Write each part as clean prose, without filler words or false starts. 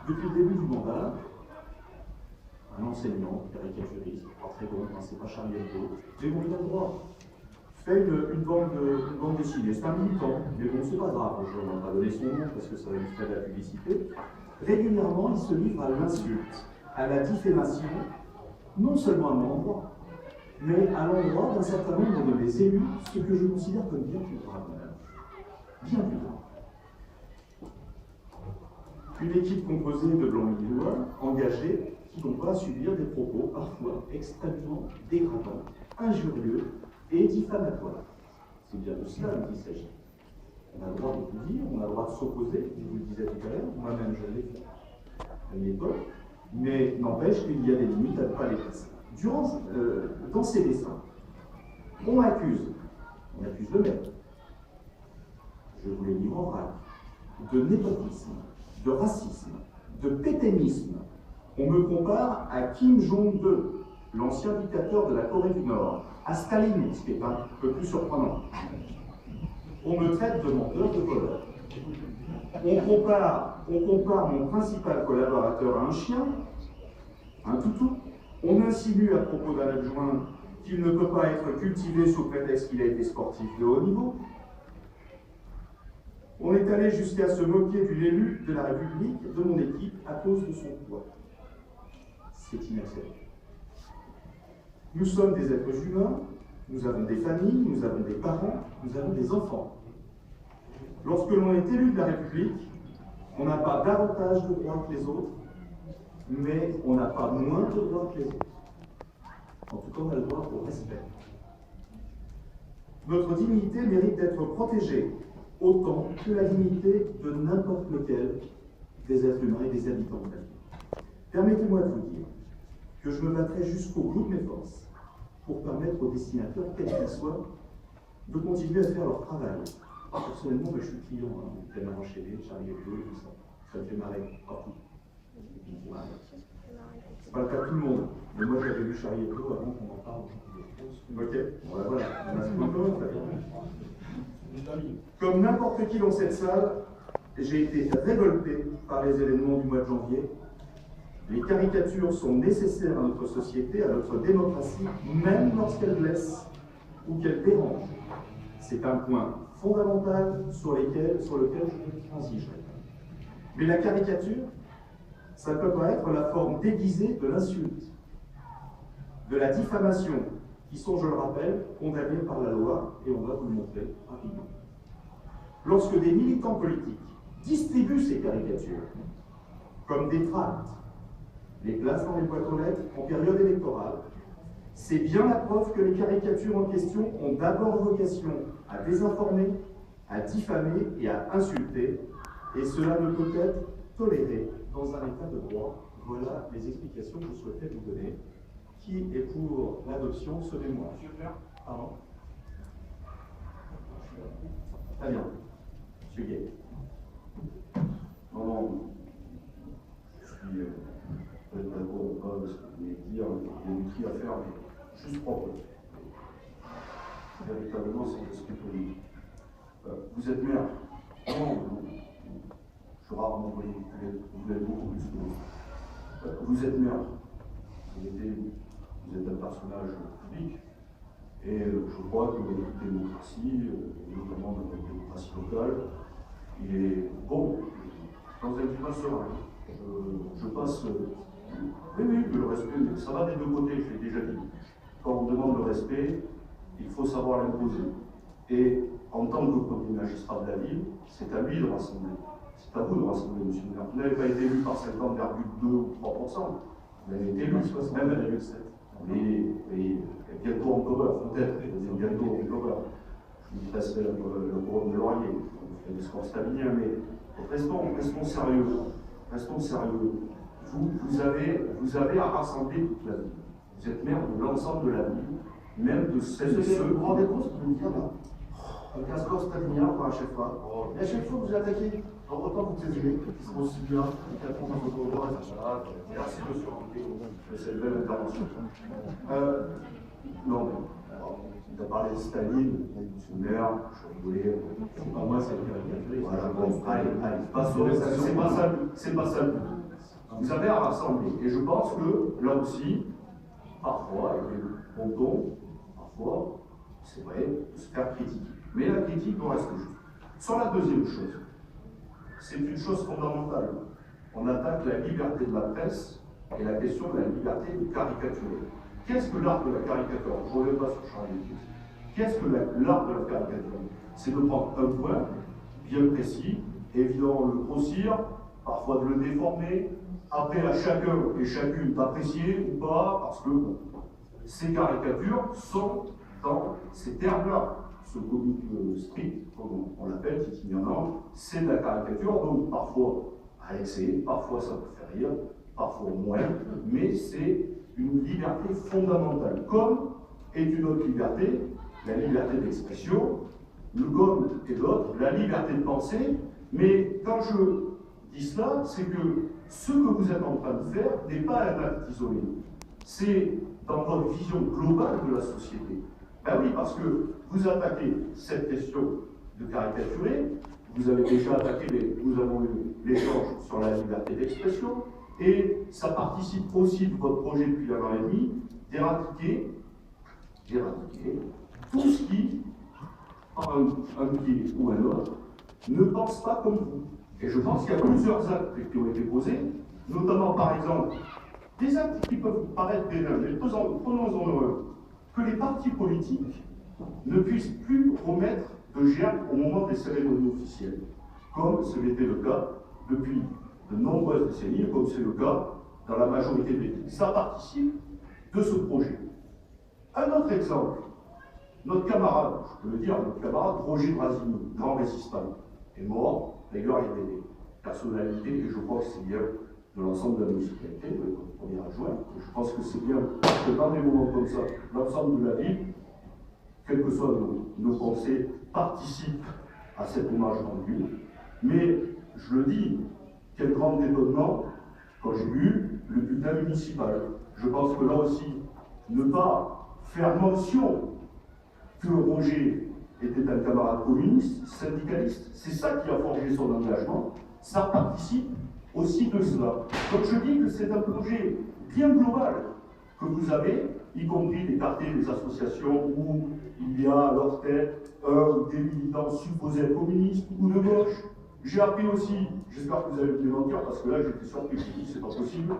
Depuis le début du mandat, un enseignant, caricaturiste, pas très bon, c'est pas Charlie Hebdo, mais bon, il a le droit. Fait une bande dessinée, c'est un militant, mais bon, c'est pas grave, je ne vais pas donner son nom parce que ça va lui faire de la publicité. Régulièrement, il se livre à l'insulte, à la diffamation, non seulement à mon endroit, mais à l'endroit d'un certain nombre de mes élus, ce que je considère comme bien plus grave, madame. Bien plus grave. Une équipe composée de blancs-millois, engagés, qui n'ont pas à subir des propos parfois extrêmement dégradants, injurieux et diffamatoires. C'est bien de cela qu'il s'agit. On a le droit de tout dire, on a le droit de s'opposer, je vous le disais tout à l'heure, moi-même je l'ai fait à une époque, mais n'empêche qu'il y a des limites à ne pas les passer. Dans ces dessins, on accuse le maire, je vous l'ai mis en vrac, de népotisme, de racisme, de pétainisme. On me compare à Kim Jong-il, l'ancien dictateur de la Corée du Nord, à Staline, ce qui est un peu plus surprenant. On me traite de menteur, de voleur. On compare mon principal collaborateur à un chien, un toutou. On insinue à propos d'un adjoint qu'il ne peut pas être cultivé sous prétexte qu'il a été sportif de haut niveau. On est allé jusqu'à se moquer d'une élue de la République, de mon équipe, à cause de son poids. C'est inacceptable. Nous sommes des êtres humains, nous avons des familles, nous avons des parents, nous avons des enfants. Lorsque l'on est élu de la République, on n'a pas davantage de droits que les autres, mais on n'a pas moins de droits que les autres. En tout cas, on a le droit au respect. Notre dignité mérite d'être protégée, autant que la dignité de n'importe lequel des êtres humains et des habitants de la ville. Permettez-moi de vous dire que je me battrai jusqu'au bout de mes forces pour permettre aux dessinateurs, quels qu'ils soient, de continuer à faire leur travail. Personnellement, je suis client, Bernard Enchaîné, Charlie Hebdo et tout ça. Ça me fait marrer partout. C'est pas le cas de tout le monde, mais moi j'avais vu Charlie Hebdo avant qu'on en parle. Ok, bon, voilà, on a ce comme n'importe qui dans cette salle, j'ai été révolté par les événements du mois de janvier. Les caricatures sont nécessaires à notre société, à notre démocratie, même lorsqu'elles blessent ou qu'elles dérangent. C'est un point fondamental sur lequel je ne transigerai pas. Mais la caricature, ça ne peut pas être la forme déguisée de l'insulte, de la diffamation, qui sont, je le rappelle, condamnés par la loi, et on va vous le montrer rapidement. Lorsque des militants politiques distribuent ces caricatures, comme des tracts, les placent dans les boîtes aux lettres en période électorale, c'est bien la preuve que les caricatures en question ont d'abord vocation à désinformer, à diffamer et à insulter, et cela ne peut être toléré dans un état de droit. Voilà les explications que je souhaitais vous donner. Qui est pour l'adoption de ce mémoire? Pardon? Très bien. Monsieur Gay. Non, je suis peut-être d'accord ou pas de ce que vous venez de dire, il y a du tri à faire, mais juste propre. Véritablement, c'est ce que vous dites. Vous êtes maire. Non, je suis rarement envoyé, vous êtes beaucoup plus que moi. Vous êtes maire. Vous êtes un personnage public. Et je crois que dans toute démocratie, notamment dans notre démocratie locale, il est bon, dans un climat serein. Je passe. Oui, le respect, ça va des deux côtés, je l'ai déjà dit. Quand on demande le respect, il faut savoir l'imposer. Et en tant que premier magistrat de la ville, c'est à lui de rassembler. C'est à vous de rassembler, monsieur le maire. Vous n'avez pas été élu par 50,2 ou 3%. Vous avez été élu, même à 7. Mais bientôt en cover, peut-être, bientôt en cover. Je vous passerai le couronne de laurier, on fait des scores staliniens, mais restons sérieux. Restons sérieux. Vous avez à rassembler toute la ville. Vous êtes maire de l'ensemble de la ville, même de celles et ceux. Vous vous rendez compte de me dire là, avec un score stalinien pour à chaque fois. Et à chaque fois que vous attaquez, autant vous taisez, qui seront aussi bien, qui répondent à vos droits, etc. Merci, monsieur Ranquet, de cette belle intervention. Non, mais tu as parlé de Staline, monsieur le maire, je rigolais. C'est pas moi, c'est le caricaturiste. Voilà, bon, allez, passons. C'est pas ça le but. vous avez à rassembler. Et je pense que, là aussi, parfois, avec le bon ton, parfois, c'est vrai, de se faire critiquer. Mais la critique doit rester juste. Sur la deuxième chose, c'est une chose fondamentale. On attaque la liberté de la presse et la question de la liberté de caricaturer. Qu'est-ce que l'art de la caricature? Je ne reviens pas sur Charles Dickens. Qu'est-ce que l'art de la caricature? C'est de prendre un point bien précis, évidemment le grossir, parfois de le déformer, après à chacun et chacune d'apprécier ou pas, parce que bon, ces caricatures sont dans ces termes-là. Ce comic strip, comme on l'appelle, titignant, c'est de la caricature, donc parfois à l'excès, parfois ça peut faire rire, parfois moins, mais c'est une liberté fondamentale, comme est une autre liberté, la liberté d'expression, comme et d'autres, la liberté de penser, mais quand je dis cela, c'est que ce que vous êtes en train de faire n'est pas un acte isolé, c'est dans votre vision globale de la société. Ben oui, parce que vous attaquez cette question de caricaturer, vous avez déjà attaqué, nous avons eu l'échange sur la liberté d'expression, et ça participe aussi de votre projet depuis un an et demi, d'éradiquer tout ce qui, par un pied ou un autre, ne pense pas comme vous. Et je pense qu'il y a plusieurs actes qui ont été posés, notamment par exemple, des actes qui peuvent paraître bénins, mais prenons-en un, que les partis politiques ne puissent plus remettre de germes au moment des cérémonies officielles, comme ce l'était le cas depuis de nombreuses décennies, comme c'est le cas dans la majorité des pays. Ça participe de ce projet. Un autre exemple, notre camarade, je peux le dire, notre camarade Roger Brasini, grand résistant, est mort, d'ailleurs il est personnalité, et je crois que c'est bien de l'ensemble de la municipalité, de notre premier adjoint. Je pense que c'est bien que dans des moments comme ça, l'ensemble de la ville, quelles que soient nos pensées, participe à cet hommage rendu. Mais je le dis, quel grand étonnement quand j'ai lu le bulletin municipal. Je pense que là aussi, ne pas faire mention que Roger était un camarade communiste, syndicaliste, c'est ça qui a forgé son engagement, ça participe aussi de cela. Donc je dis que c'est un projet bien global que vous avez, y compris d'écarter des associations où il y a à leur tête des militants supposés être communistes ou de gauche. J'ai appris aussi, j'espère que vous allez me démentir, parce que là j'étais surpris, j'ai dit c'est pas possible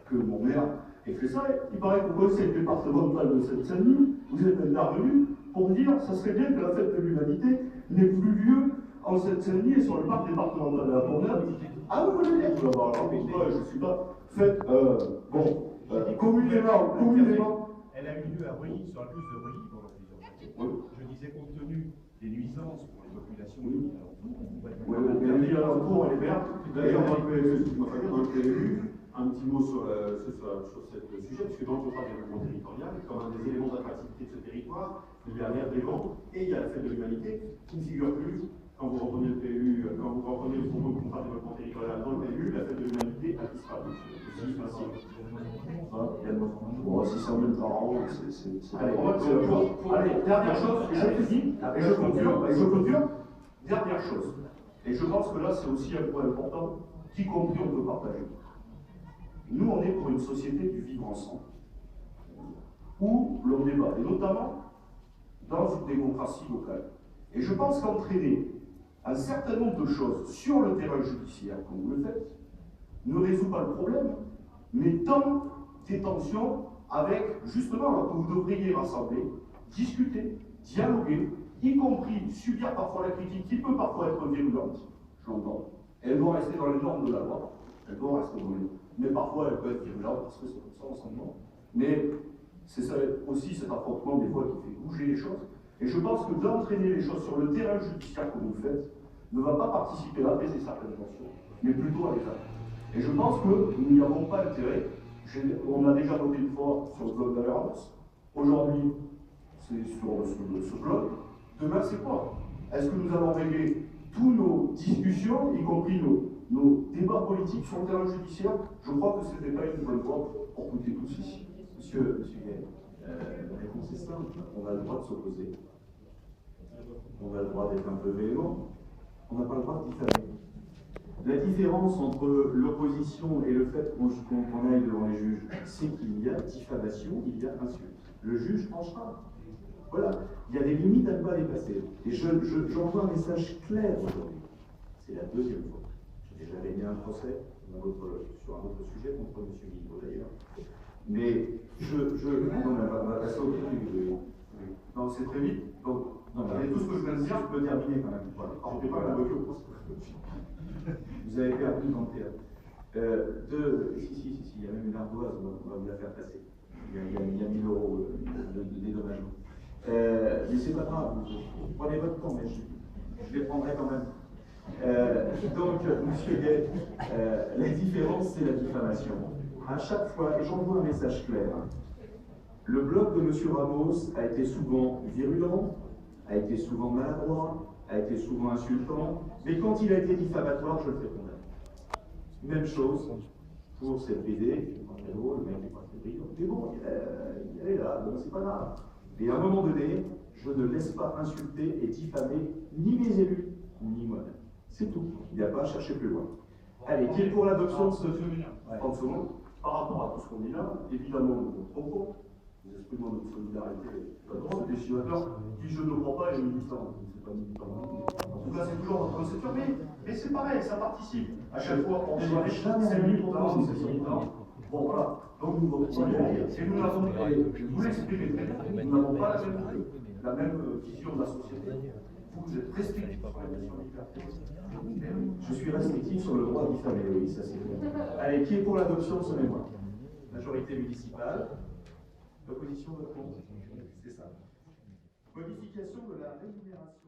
que mon maire ait fait ça. Il paraît qu'au conseil départemental de Seine-Saint-Denis, vous êtes intervenu pour dire ça serait bien que la fête de l'humanité n'ait plus lieu en Seine-Saint-Denis et sur le parc départemental de la Tournelle. Ah oui, vous l'avez dit, je ne suis pas fait, communément. Elle a eu lieu à Reuilly, sur la pelouse de Reuilly pendant plusieurs années. Oui. Je disais, compte tenu des nuisances pour les populations Oui. qui alentour, on va Oui, mais il y a l'entour, elle est verte. D'ailleurs, dans le PLU, un petit mot sur ce sujet, parce que dans le contrat de développement territorial, comme un des éléments d'attractivité de ce territoire, il y a l'air des vents et il y a la fête de l'humanité qui ne figure plus quand vous reprenez le PLU, quand vous reprenez le contrat de développement territorial dans le PLU, la fête de l'humanité a disparu. C'est aussi facile. Bon, si c'est en même temps, c'est. Allez, dernière chose, et je finis, et je conclure, dernière chose. Et je pense que là, c'est aussi un point important, qu'y compris on peut partager. Nous, on est pour une société du vivre ensemble, où l'on débat, et notamment dans une démocratie locale. Et je pense qu'entraîner un certain nombre de choses sur le terrain judiciaire, comme vous le faites, ne résout pas le problème, mais tend des tensions avec, justement, alors que vous devriez rassembler, discuter, dialoguer, y compris subir parfois la critique qui peut parfois être virulente, je l'entends. Elle doit rester dans les normes de la loi, elle doit rester dans les normes. Mais parfois elle peut être virulente parce que c'est comme ça, on s'entend. Mais c'est ça aussi cet affrontement des fois qui fait bouger les choses. Et je pense que d'entraîner les choses sur le terrain judiciaire comme vous le faites ne va pas participer à apaiser certaines tensions, mais plutôt à les atteindre. Et je pense que nous n'y avons pas intérêt. On a déjà voté une fois sur le bloc d'alliance. Aujourd'hui, c'est sur ce bloc. Demain, c'est quoi? Est-ce que nous allons régler toutes nos discussions, y compris nos débats politiques sur le terrain judiciaire? Je crois que ce n'était pas une bonne voie pour toutes et tous ici. Monsieur Gay, la réponse est simple. On a le droit de s'opposer. On a le droit d'être un peu véhément. On n'a pas le droit de diffamer. La différence entre l'opposition et le fait qu'on aille devant les juges, c'est qu'il y a diffamation, il y a insulte. Le juge tranchera. Voilà, il y a des limites à ne pas dépasser. Et j'envoie un message clair aujourd'hui. C'est la deuxième fois. J'ai déjà gagné un procès sur un autre sujet contre M. Guillot d'ailleurs. Mais non, mais on va passer au truc. Non, c'est très vite. Donc, Non, et tout ce que je viens de dire, je peux terminer quand même. Voilà. alors, j'étais pas convoqué au procès. Vous avez perdu dans le théâtre. Si, il y a même une ardoise, on va vous la faire passer. Il y a 1000 euros de dédommagement. Mais c'est pas grave, vous prenez votre temps, mais je les prendrai quand même. Donc, monsieur Gay, la différence, c'est la diffamation. À chaque fois, et j'envoie un message clair, le blog de monsieur Ramos a été souvent virulent, a été souvent maladroit, a été souvent insultant, mais quand il a été diffamatoire, je le fais condamner. Même chose pour cette BD, qui est pas très drôle, le mec n'est pas très brillant, mais bon, elle est là, bon, c'est pas grave. Et à un moment donné, je ne laisse pas insulter et diffamer ni mes élus, ni moi-même. C'est tout. Il n'y a pas à chercher plus loin. Allez, qui est pour l'adoption de ce... 30 secondes. Par rapport à tout ce qu'on dit là, évidemment, nous ne comprenons pas. Nous exprimons notre solidarité avec ce dessinateur qui, je ne crois pas, est militant. C'est pas militant. En tout cas, c'est toujours notre conception. Mais c'est pareil, ça participe. À chaque fois, on dit c'est militant, c'est militant. Bon, voilà. Donc, nous votons et nous n'avons pas, vous l'exprimez très bien, nous n'avons pas la même vision de la société. Vous êtes restrictif sur la question de liberté. Je suis restrictif sur le droit de diffamer, oui, ça c'est clair. Allez, qui est pour l'adoption de ce mémoire? Majorité municipale. L'opposition vote contre. C'est ça. Modification de la rémunération.